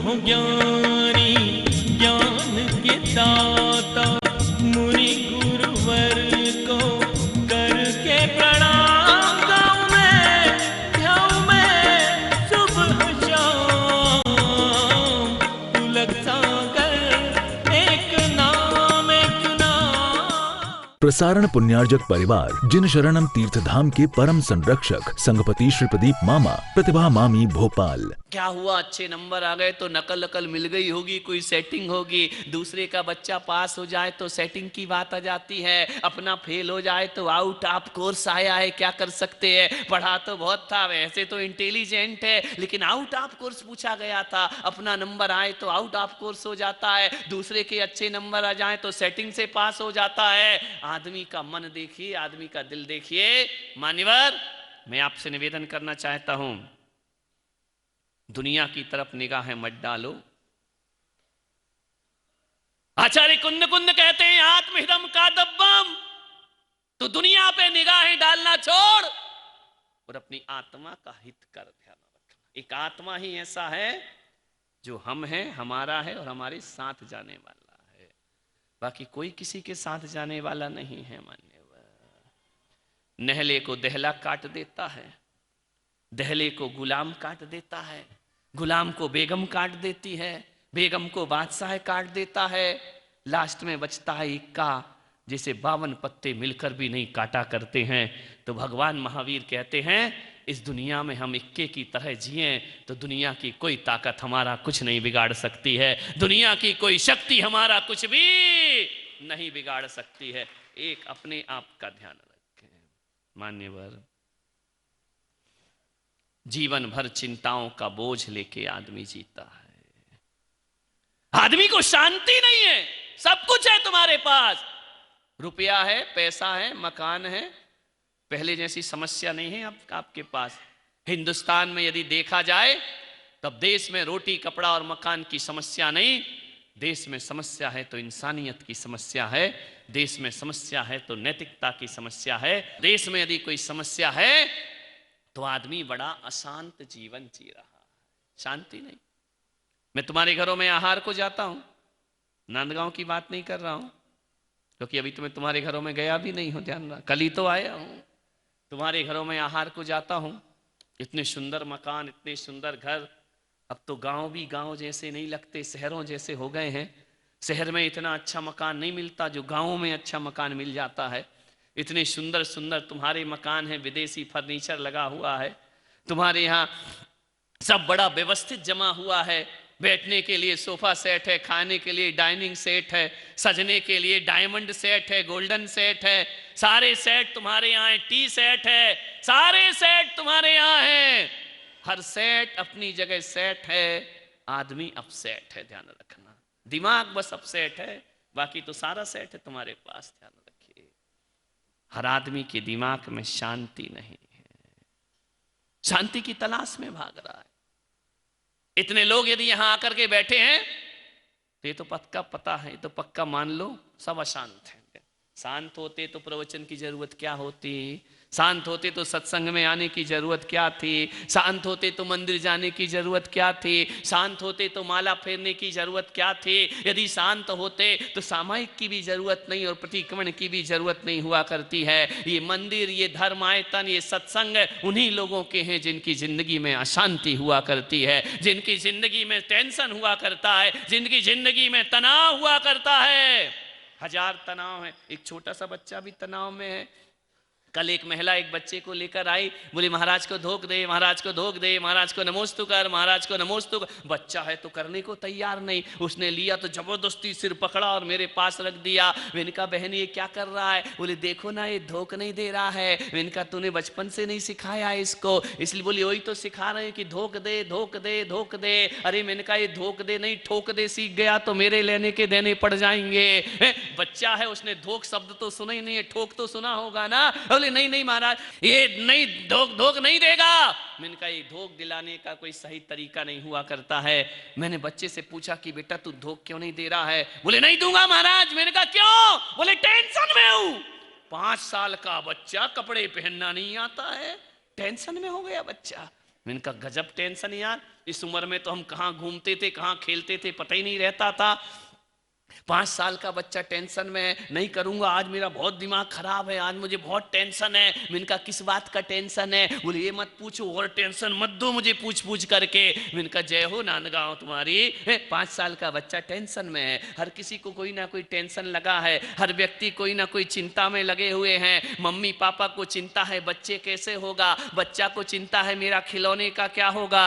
हो ज्ञानी ज्ञान के दाता, मुनि गुरुवर को करके प्रणाम। गाऊं मैं ध्याऊं मैं सुबह शाम, तुलक सागर एक नाम एक नाम। प्रसारण पुण्यार्जक परिवार जिन शरणम तीर्थधाम के परम संरक्षक संघपति श्री प्रदीप मामा, प्रतिभा मामी, भोपाल। क्या हुआ, अच्छे नंबर आ गए तो नकल नकल मिल गई होगी, कोई सेटिंग होगी। दूसरे का बच्चा पास हो जाए तो सेटिंग की बात आ जाती है, अपना फेल हो जाए तो आउट ऑफ कोर्स आया है, क्या कर सकते हैं। पढ़ा तो बहुत था, वैसे तो इंटेलिजेंट है, लेकिन आउट ऑफ कोर्स पूछा गया था। अपना नंबर आए तो आउट ऑफ कोर्स हो जाता है, दूसरे के अच्छे नंबर आ जाए तो सेटिंग से पास हो जाता है। आदमी का मन देखिए, आदमी का दिल देखिए। मान्यवर, मैं आपसे निवेदन करना चाहता हूं, दुनिया की तरफ निगाहें मत डालो। आचार्य कुंद कुंद कहते हैं आत्महितम का दब्बम, तो दुनिया पे निगाहें डालना छोड़ और अपनी आत्मा का हित कर ध्यान रखना। एक आत्मा ही ऐसा है जो हम हैं, हमारा है और हमारे साथ जाने वाला है, बाकी कोई किसी के साथ जाने वाला नहीं है। मान्यवर, नहले को दहला काट देता है, दहले को गुलाम काट देता है, गुलाम को बेगम काट देती है, बेगम को बादशाह काट देता है, लास्ट में बचता है इक्का, जिसे 52 पत्ते मिलकर भी नहीं काटा करते हैं। तो भगवान महावीर कहते हैं इस दुनिया में हम इक्के की तरह जिए तो दुनिया की कोई ताकत हमारा कुछ नहीं बिगाड़ सकती है, दुनिया की कोई शक्ति हमारा कुछ भी नहीं बिगाड़ सकती है। एक अपने आप का ध्यान रखें। मान्यवर, जीवन भर चिंताओं का बोझ लेके आदमी जीता है, आदमी को शांति नहीं है। सब कुछ है तुम्हारे पास, रुपया है, पैसा है, मकान है, पहले जैसी समस्या नहीं है आपके पास। हिंदुस्तान में यदि देखा जाए तब देश में रोटी कपड़ा और मकान की समस्या नहीं, देश में समस्या है तो इंसानियत की समस्या है, देश में समस्या है तो नैतिकता की समस्या है। देश में यदि कोई समस्या है तो आदमी बड़ा अशांत जीवन जी रहा है, शांति नहीं। मैं तुम्हारे घरों में आहार को जाता हूं, नांदगांव की बात नहीं कर रहा हूं, क्योंकि अभी तो मैं तुम्हारे घरों में गया भी नहीं हूं, ध्यान रहा, कल ही तो आया हूं। तुम्हारे घरों में आहार को जाता हूं, इतने सुंदर मकान, इतने सुंदर घर, अब तो गांव भी गांव जैसे नहीं लगते, शहरों जैसे हो गए हैं। शहर में इतना अच्छा मकान नहीं मिलता जो गांवों में अच्छा मकान मिल जाता है। इतने सुंदर सुंदर तुम्हारे मकान हैं, विदेशी फर्नीचर लगा हुआ है, तुम्हारे यहाँ सब बड़ा व्यवस्थित जमा हुआ है, बैठने के लिए सोफा सेट है, खाने के लिए डाइनिंग सेट है, सजने के लिए डायमंड सेट है, गोल्डन सेट है, सारे सेट तुम्हारे यहाँ है, टी सेट है, सारे सेट तुम्हारे यहाँ हैं। हर सेट अपनी जगह सेट है, आदमी अपसेट है, ध्यान रखना। दिमाग बस अपसेट है, बाकी तो सारा सेट है तुम्हारे पास, ध्यान रखिए। हर आदमी के दिमाग में शांति नहीं है, शांति की तलाश में भाग रहा है। इतने लोग यदि यहां आकर के बैठे हैं तो ये तो पक्का पता है, तो पक्का मान लो सब अशांत हैं। शांत होते तो प्रवचन की जरूरत क्या होती, शांत होते तो सत्संग में आने की जरूरत क्या थी, शांत होते तो मंदिर जाने की जरूरत क्या थी, शांत होते तो माला फेरने की जरूरत क्या थी। यदि शांत होते तो सामायिक की भी जरूरत नहीं और प्रतिक्रमण की भी जरूरत नहीं हुआ करती है। ये मंदिर, ये धर्मायतन, ये सत्संग उन्हीं लोगों के हैं जिनकी जिंदगी में अशांति हुआ करती है, जिनकी जिंदगी में टेंशन हुआ करता है, जिनकी जिंदगी में तनाव हुआ करता है। हजार तनाव है, एक छोटा सा बच्चा भी तनाव में है। कल एक महिला एक बच्चे को लेकर आई, बोली महाराज को धोख दे, महाराज को धोख दे, महाराज को नमोस्तु कर, महाराज को नमोस्तु कर। बच्चा है तो करने को तैयार नहीं, उसने लिया तो जबरदस्ती सिर पकड़ा और मेरे पास रख दिया। मैंने कहा बहन ये क्या कर रहा है? बोले देखो ना ये धोख नहीं दे रहा है। मैंने कहा तूने बचपन से नहीं सिखाया इसको, इसलिए बोली वही तो सिखा रहे हैं कि धोख दे धोख दे धोख दे। अरे मैंने कहा ये धोख दे नहीं ठोक दे सीख गया तो मेरे लेने के देने पड़ जाएंगे। बच्चा है उसने धोख शब्द तो सुना ही नहीं है, ठोक तो सुना होगा ना। बोले नहीं नहीं महाराज ये नहीं, धोख नहीं देगा। मैंने कहा ये धोख दिलाने का कोई सही तरीका नहीं हुआ करता है। मैंने बच्चे से पूछा कि बेटा तू धोख क्यों नहीं दे रहा है? बोले नहीं दूंगा महाराज। मैंने कहा क्यों? बोले टेंशन में हूं। 5 साल का बच्चा, कपड़े पहनना नहीं आता है, टेंशन में हो गया बच्चा। मैंने कहा गजब टेंशन यार, इस उम्र में तो हम कहाँ घूमते थे कहाँ खेलते थे पता ही नहीं रहता था। 5 साल का बच्चा टेंशन में है, नहीं करूंगा आज मेरा बहुत दिमाग खराब है, आज मुझे बहुत टेंशन है। मैंने कहा किस बात का टेंशन है? बोले ये मत पूछो और टेंशन मत दो मुझे पूछ पूछ करके। मैंने कहा जय हो नांदगांव तुम्हारी। 5 साल का बच्चा टेंशन में है, हर किसी को कोई ना कोई टेंशन लगा है, हर व्यक्ति कोई ना कोई चिंता में लगे हुए हैं। मम्मी पापा को चिंता है बच्चे कैसे होगा, बच्चा को चिंता है मेरा खिलौने का क्या होगा,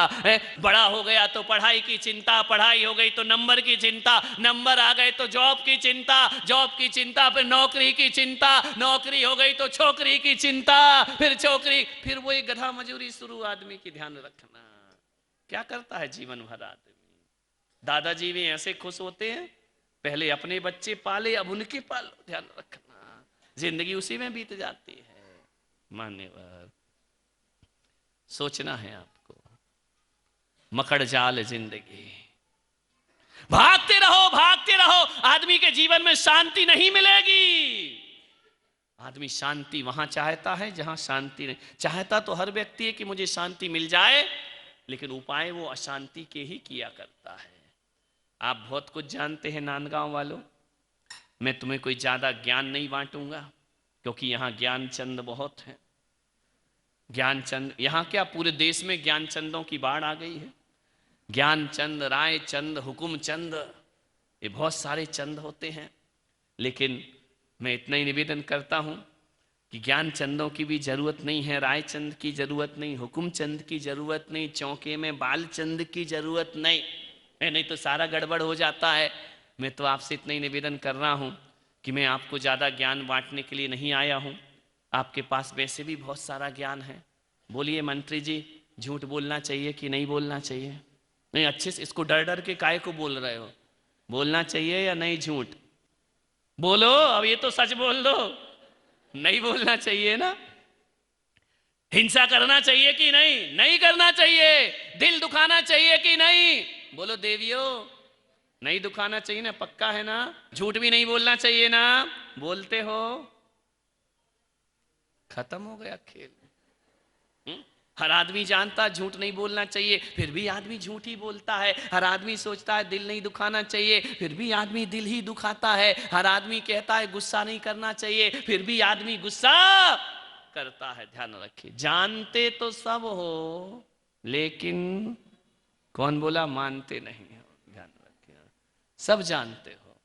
बड़ा हो गया तो पढ़ाई की चिंता, पढ़ाई हो गई तो नंबर की चिंता, नंबर आ गए तो जॉब की चिंता, जॉब की चिंता फिर नौकरी की चिंता, नौकरी हो गई तो छोकरी की चिंता, फिर छोकरी, फिर वही गधा मजूरी शुरू। आदमी की ध्यान रखना, क्या करता है जीवन भर आदमी। दादाजी भी ऐसे खुश होते हैं, पहले अपने बच्चे पाले अब उनके पालो, ध्यान रखना, जिंदगी उसी में बीत जाती है। मान्यवर सोचना है आपको, मकड़ जाल जिंदगी, भागते रहो भागते रहो, आदमी के जीवन में शांति नहीं मिलेगी। आदमी शांति वहां चाहता है जहां शांति नहीं। चाहता तो हर व्यक्ति है कि मुझे शांति मिल जाए, लेकिन उपाय वो अशांति के ही किया करता है। आप बहुत कुछ जानते हैं नांदगांव वालों, मैं तुम्हें कोई ज्यादा ज्ञान नहीं बांटूंगा, क्योंकि यहां ज्ञानचंद बहुत है। ज्ञानचंद यहां क्या पूरे देश में ज्ञानचंदों की बाढ़ आ गई है। ज्ञानचंद, रायचंद, हुकुमचंद, ये बहुत सारे चंद होते हैं, लेकिन मैं इतना ही निवेदन करता हूं कि ज्ञानचंदों की भी जरूरत नहीं है, रायचंद की जरूरत नहीं, हुकुमचंद की जरूरत नहीं, चौके में बालचंद की जरूरत नहीं, नहीं तो सारा गड़बड़ हो जाता है। मैं तो आपसे इतना ही निवेदन कर रहा हूं कि मैं आपको ज़्यादा ज्ञान बांटने के लिए नहीं आया हूं, आपके पास वैसे भी बहुत सारा ज्ञान है। बोलिए मंत्री जी, झूठ बोलना चाहिए कि नहीं बोलना चाहिए? नहीं, अच्छे से इसको डर डर के काहे को बोल रहे हो? बोलना चाहिए या नहीं झूठ? बोलो, अब ये तो सच बोल दो। नहीं बोलना चाहिए ना? हिंसा करना चाहिए कि नहीं? नहीं करना चाहिए। दिल दुखाना चाहिए कि नहीं? बोलो देवियों, नहीं दुखाना चाहिए ना, पक्का है ना? झूठ भी नहीं बोलना चाहिए ना? बोलते हो, खत्म हो गया खेल। हर आदमी जानता झूठ नहीं बोलना चाहिए, फिर भी आदमी झूठ ही बोलता है। हर आदमी सोचता है दिल नहीं दुखाना चाहिए, फिर भी आदमी दिल ही दुखाता है। हर आदमी कहता है गुस्सा नहीं करना चाहिए, फिर भी आदमी गुस्सा करता है। ध्यान रखिए, जानते तो सब हो, लेकिन कौन बोला मानते नहीं हो? ध्यान रखिए, सब जानते हो,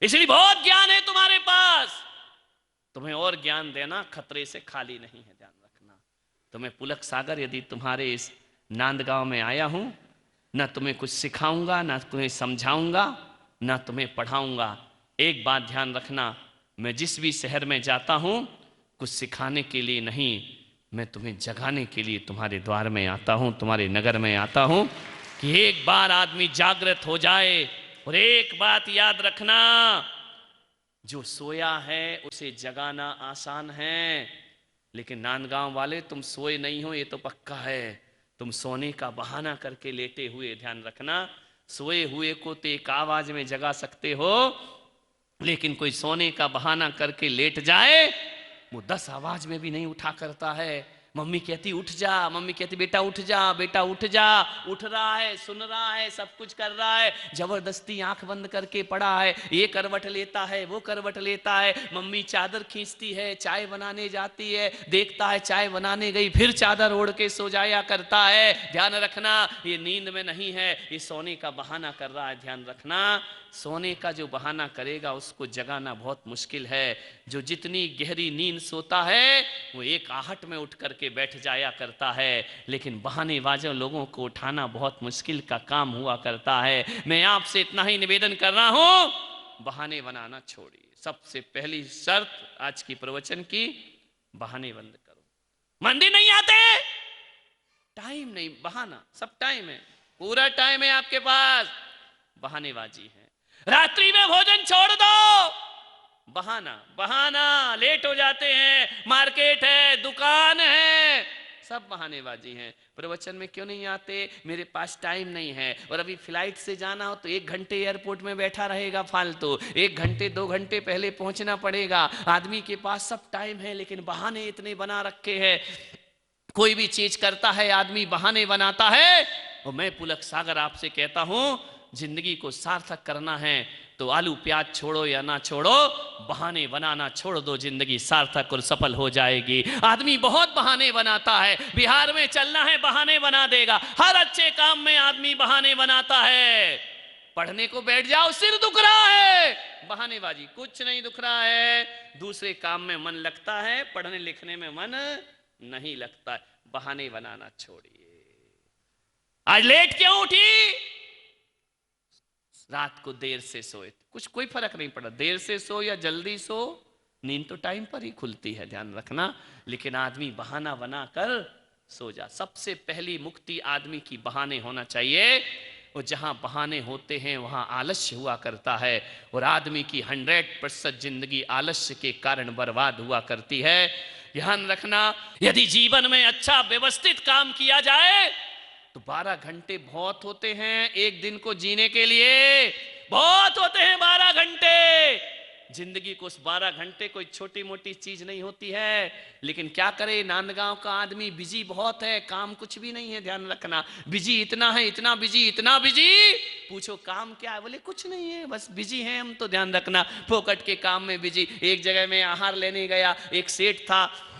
इसलिए बहुत ज्ञान है तुम्हारे पास, तुम्हें और ज्ञान देना खतरे से खाली नहीं है। ध्यान रखना, तो मैं पुलक सागर यदि तुम्हारे इस नांदगांव में आया हूं, ना तुम्हें कुछ सिखाऊंगा, ना तुम्हें समझाऊंगा, ना तुम्हें पढ़ाऊंगा। एक बात ध्यान रखना, मैं जिस भी शहर में जाता हूं कुछ सिखाने के लिए नहीं, मैं तुम्हें जगाने के लिए तुम्हारे द्वार में आता हूं, तुम्हारे नगर में आता हूं, कि एक बार आदमी जागृत हो जाए। और एक बात याद रखना, जो सोया है उसे जगाना आसान है, लेकिन नांदगांव वाले तुम सोए नहीं हो, ये तो पक्का है। तुम सोने का बहाना करके लेटे हुए, ध्यान रखना, सोए हुए को तो एक आवाज में जगा सकते हो, लेकिन कोई सोने का बहाना करके लेट जाए, वो 10 आवाज में भी नहीं उठा करता है। मम्मी कहती उठ जा, मम्मी कहती बेटा उठ जा, बेटा उठ जा, उठ रहा है, सुन रहा है, सब कुछ कर रहा है, जबरदस्ती आंख बंद करके पड़ा है, ये करवट लेता है, वो करवट लेता है, मम्मी चादर खींचती है, चाय बनाने जाती है, देखता है चाय बनाने गई, फिर चादर ओढ़ के सो जाया करता है। ध्यान रखना, ये नींद में नहीं है, ये सोने का बहाना कर रहा है। ध्यान रखना, सोने का जो बहाना करेगा उसको जगाना बहुत मुश्किल है। जो जितनी गहरी नींद सोता है वो एक आहट में उठ करके बैठ जाया करता है, लेकिन बहानेबाजों लोगों को उठाना बहुत मुश्किल का काम हुआ करता है। मैं आपसे इतना ही निवेदन कर रहा हूं, बहाने बनाना छोड़िए। सबसे पहली शर्त आज की प्रवचन की, बहाने बंद करो। मंदिर नहीं आते, टाइम नहीं, बहाना, सब टाइम है, पूरा टाइम है आपके पास, बहानेबाजी है। रात्रि में भोजन छोड़ दो, बहाना, बहाना, लेट हो जाते हैं, मार्केट है, दुकान है, सब बहानेबाजी है। प्रवचन में क्यों नहीं आते? मेरे पास टाइम नहीं है। और अभी फ्लाइट से जाना हो तो 1 घंटे एयरपोर्ट में बैठा रहेगा फालतू, 1 घंटे 2 घंटे पहले पहुंचना पड़ेगा। आदमी के पास सब टाइम है, लेकिन बहाने इतने बना रखे हैं। कोई भी चीज करता है आदमी बहाने बनाता है। और मैं पुलक सागर आपसे कहता हूं, जिंदगी को सार्थक करना है तो आलू प्याज छोड़ो या ना छोड़ो, बहाने बनाना छोड़ दो, जिंदगी सार्थक और सफल हो जाएगी। आदमी बहुत बहाने बनाता है, बिहार में चलना है बहाने बना देगा, हर अच्छे काम में आदमी बहाने बनाता है। पढ़ने को बैठ जाओ, सिर दुख रहा है, बहानेबाजी, कुछ नहीं दुख रहा है। दूसरे काम में मन लगता है, पढ़ने लिखने में मन नहीं लगता है। बहाने बनाना छोड़िए। आज लेट क्यों उठी? रात को देर से सोए, कुछ कोई फर्क नहीं पड़ा, देर से सो या जल्दी सो, नींद तो टाइम पर ही खुलती है, ध्यान रखना। लेकिन आदमी बहाना बनाकर सो जा। सबसे पहली मुक्ति आदमी की बहाने होना चाहिए। और जहां बहाने होते हैं वहां आलस्य हुआ करता है, और आदमी की 100% जिंदगी आलस्य के कारण बर्बाद हुआ करती है। ध्यान रखना, यदि जीवन में अच्छा व्यवस्थित काम किया जाए तो 12 घंटे बहुत होते हैं एक दिन को जीने के लिए, बहुत होते हैं 12 घंटे। जिंदगी को उस 12 घंटे कोई छोटी मोटी चीज नहीं होती है। लेकिन क्या करे, नांदगांव का आदमी बिजी बहुत है, काम कुछ भी नहीं है, ध्यान रखना। बिजी इतना है, इतना बिजी, इतना बिजी, पूछो काम क्या है, बोले कुछ नहीं है, बस बिजी हैं हम तो, ध्यान रखना, फोकट के काम में बिजी। एक जगह में आहार लेने गया, एक सेठ था,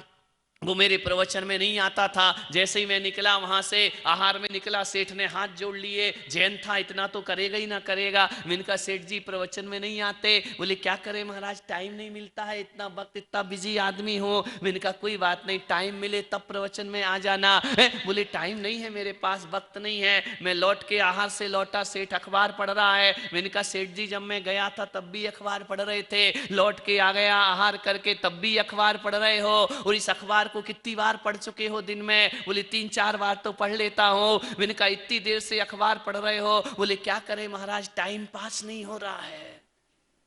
वो मेरे प्रवचन में नहीं आता था। जैसे ही मैं निकला वहां से, आहार में निकला, सेठ ने हाथ जोड़ लिए, जैन था, इतना तो करेगा ही ना करेगा। मैंने कहा सेठ जी प्रवचन में नहीं आते, बोले क्या करें महाराज, टाइम नहीं मिलता है, इतना वक्त, इतना बिजी आदमी हो। मैंने कहा कोई बात नहीं, टाइम मिले तब प्रवचन में आ जाना। बोले टाइम नहीं है मेरे पास, वक्त नहीं है। मैं लौट के आहार से लौटा, सेठ अखबार पढ़ रहा है। मैंने कहा सेठ जी जब मैं गया था तब भी अखबार पढ़ रहे थे, लौट के आ गया आहार करके तब भी अखबार पढ़ रहे हो, और इस अखबार को कितनी बार पढ़ चुके हो दिन में? बोले 3-4 बार तो पढ़ लेता हूं। मैंने कहा इतनी देर से अखबार पढ़ रहे हो? बोले क्या करें महाराज, टाइम पास नहीं हो रहा है।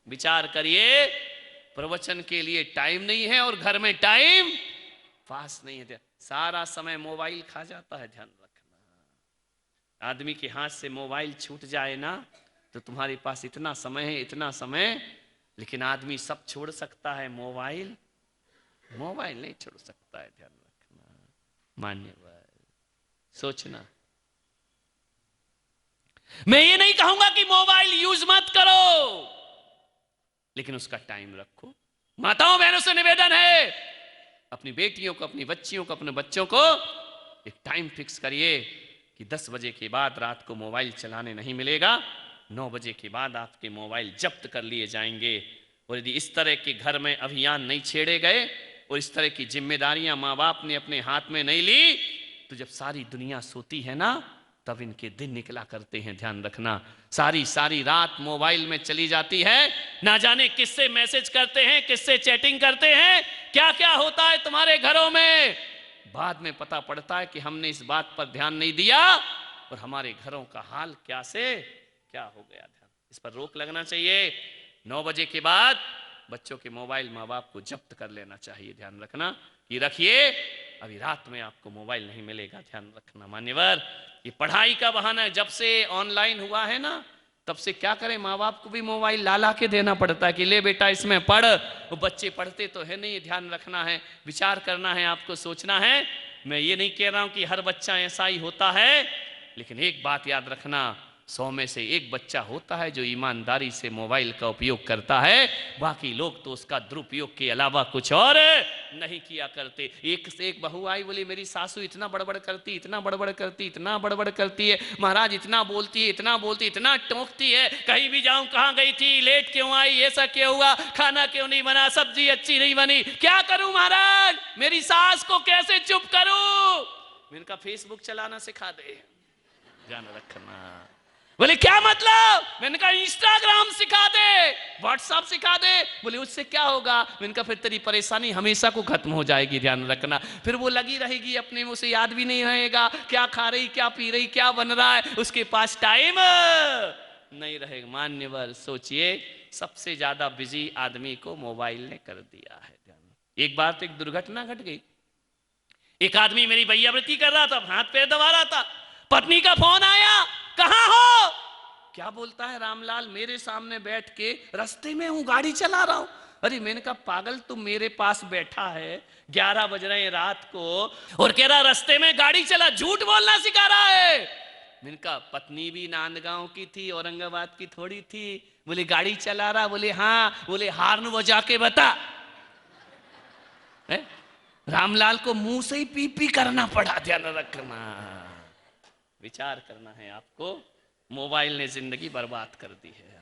विचार करिए, प्रवचन के लिए टाइम नहीं है और घर में टाइम पास नहीं है, सारा समय मोबाइल खा जाता है। ध्यान रखना, आदमी के हाथ से मोबाइल छूट जाए ना तो तुम्हारे पास इतना समय है, इतना समय, लेकिन आदमी सब छोड़ सकता है, मोबाइल नहीं छोड़ सकता है। ध्यान रखना, मान्यवर, सोचना। मैं ये नहीं कहूंगा कि मोबाइल यूज मत करो, लेकिन उसका टाइम रखो। माताओं बहनों से निवेदन है, अपनी बेटियों को, अपनी बच्चियों को, अपने बच्चों को एक टाइम फिक्स करिए कि 10 बजे के बाद रात को मोबाइल चलाने नहीं मिलेगा, 9 बजे के बाद आपके मोबाइल जब्त कर लिए जाएंगे। और यदि इस तरह के घर में अभियान नहीं छेड़े गए और इस तरह की जिम्मेदारियां माँ बाप ने अपने हाथ में नहीं ली, तो जब सारी दुनिया सोती है ना तब इनके दिन निकला करते हैं। ध्यान रखना, सारी रात मोबाइल में चली जाती है, ना जाने किससे मैसेज करते हैं, किससे चैटिंग करते हैं, क्या क्या होता है तुम्हारे घरों में। बाद में पता पड़ता है कि हमने इस बात पर ध्यान नहीं दिया और हमारे घरों का हाल क्या से क्या हो गया। ध्यान, इस पर रोक लगना चाहिए। 9 बजे के बाद बच्चों के मोबाइल माँ बाप को जब्त कर लेना चाहिए। ध्यान रखना कि रखिए, अभी रात में आपको मोबाइल नहीं मिलेगा। ध्यान रखना मान्यवर, ये पढ़ाई का बहाना है। जब से ऑनलाइन हुआ है ना, तब से क्या करें, माँ बाप को भी मोबाइल ला के देना पड़ता है कि ले बेटा इसमें पढ़। वो बच्चे पढ़ते तो है नहीं। ध्यान रखना है, विचार करना है, आपको सोचना है। मैं ये नहीं कह रहा हूं कि हर बच्चा ऐसा ही होता है, लेकिन एक बात याद रखना, 100 में से एक बच्चा होता है जो ईमानदारी से मोबाइल का उपयोग करता है, बाकी लोग तो उसका दुरुपयोग के अलावा कुछ और नहीं किया करते। एक से एक बहू आई, बोली मेरी सासू इतना बड़बड़ करती, इतना बड़बड़ करती, इतना बड़बड़ करती है महाराज, इतना बोलती है, इतना बोलती, इतना टोकती है, कहीं भी जाऊं कहाँ गई थी, लेट क्यों आई, ऐसा क्यों हुआ, खाना क्यों नहीं बना, सब्जी अच्छी नहीं बनी, क्या करूं महाराज, मेरी सास को कैसे चुप करूं। मैंने कहा फेसबुक चलाना सिखा दे। ध्यान रखना। बोले क्या मतलब? मैंने कहा इंस्टाग्राम सिखा दे, व्हाट्सएप सिखा दे। बोले उससे क्या होगा? मैंने कहा फिर तेरी परेशानी हमेशा को खत्म हो जाएगी। ध्यान रखना, फिर वो लगी रहेगी अपने में, उसे याद भी नहीं रहेगा क्या खा रही, क्या पी रही, क्या बन रहा है, उसके पास टाइम नहीं रहेगा। मान्यवर सोचिए, सबसे ज्यादा बिजी आदमी को मोबाइल ने कर दिया है। एक बार तो एक दुर्घटना घट गई। एक आदमी मेरी भैयावृत्ति कर रहा था, हाथ पैर दबा रहा था, पत्नी का फोन आया, कहां हो? क्या क्या बोलता है रामलाल, मेरे सामने बैठ के, रास्ते में हूं, गाड़ी चला रहा हूं। अरे मैंने कहा पागल, तुम मेरे पास बैठा है, 11 बज रहे हैं रात को, और कह रहा रास्ते में गाड़ी चला, झूठ बोलना सिखा रहा है। मैंने कहा पत्नी भी नांदगांव की थी, औरंगाबाद की थोड़ी थी। बोले गाड़ी चला रहा? बोले हाँ। बोले हार्न बजा के बता। रामलाल को मुंह से ही पी पी करना पड़ा। ध्यान रखना, विचार करना है आपको। मोबाइल ने जिंदगी बर्बाद कर दी है।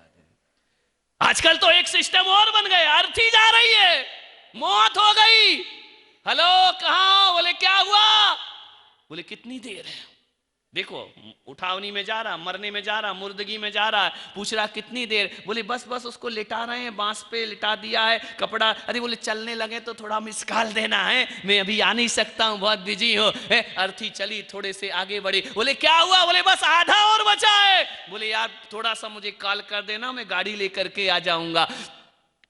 आजकल तो एक सिस्टम और बन गया, अर्थी जा रही है, मौत हो गई, हेलो कहां? बोले क्या हुआ? बोले कितनी देर है? देखो उठावनी में जा रहा, मरने में जा रहा, मुर्दगी में जा रहा, पूछ रहा कितनी देर? बोले बस बस उसको लिटा रहे हैं, बांस पे लिटा दिया है, कपड़ा। अरे बोले चलने लगे तो थोड़ा मिस कॉल देना है, मैं अभी आ नहीं सकता हूं, बहुत बिजी हूं। अर्थी चली, थोड़े से आगे बढ़ी। बोले क्या हुआ? बोले बस आधा और बचा है। बोले यार थोड़ा सा मुझे कॉल कर देना, मैं गाड़ी लेकर के आ जाऊंगा।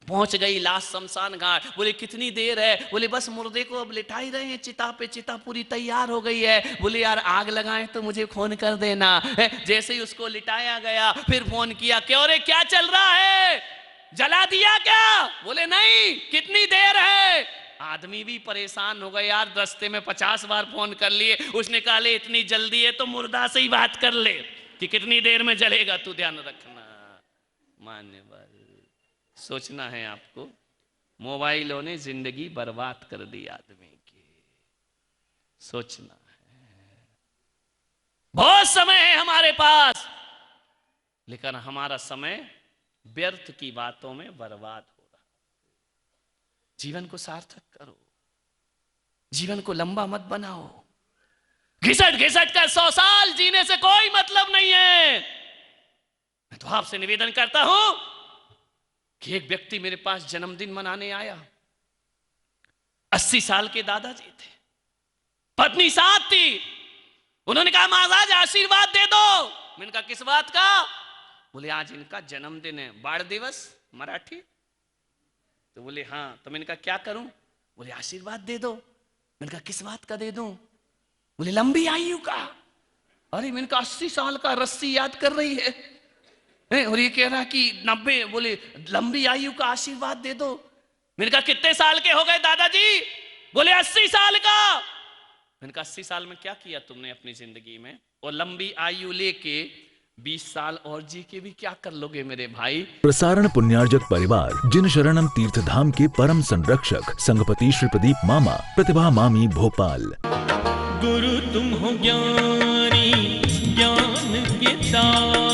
पहुंच गई लाश शमशान घाट। बोले कितनी देर है? बोले बस मुर्दे को अब लिटा ही रहे हैं चिता पे, चिता पूरी तैयार हो गई है। बोले यार आग लगाएं तो मुझे फोन कर देना। जैसे ही उसको लिटाया गया, फिर फोन किया, क्यों रे क्या चल रहा है, जला दिया क्या? बोले नहीं, कितनी देर है? आदमी भी परेशान हो गया यार, रास्ते में 50 बार फोन कर लिए। उसने कहा ले इतनी जल्दी है तो मुर्दा से ही बात कर ले कि कितनी देर में जलेगा तू। ध्यान रखना, मान्यवर, सोचना है आपको। मोबाइलों ने जिंदगी बर्बाद कर दी आदमी की, सोचना है। बहुत समय है हमारे पास, लेकिन हमारा समय व्यर्थ की बातों में बर्बाद हो रहा। जीवन को सार्थक करो, जीवन को लंबा मत बनाओ। घिसट घिसट कर 100 साल जीने से कोई मतलब नहीं है। मैं तो आपसे निवेदन करता हूं कि एक व्यक्ति मेरे पास जन्मदिन मनाने आया। 80 साल के दादाजी थे, पत्नी साथ थी। उन्होंने कहा महाराज आशीर्वाद दे दो। मैंने कहा किस बात का? बोले आज इनका जन्मदिन है, बाढ़ दिवस मराठी। तो बोले हाँ। तो मैंने कहा क्या करूं? बोले आशीर्वाद दे दो। मैंने कहा किस बात का दे दूं? बोले लंबी आयु का। अरे मैंने कहा 80 साल का, रस्सी याद कर रही है और ये कह रहा कि 90। बोले लंबी आयु का आशीर्वाद दे दो। मैंने कहा कितने साल के हो गए दादाजी? बोले 80 साल का। मैंने कहा 80 साल में क्या किया तुमने अपनी जिंदगी में? और लंबी आयु लेके 20 साल और जी के भी क्या कर लोगे मेरे भाई? प्रसारण पुण्यार्जक परिवार जिन शरणम तीर्थ धाम के परम संरक्षक संघपति श्री प्रदीप मामा, प्रतिभा मामी, भोपाल। गुरु तुम हो ज्ञानी, ज्ञान के दाता।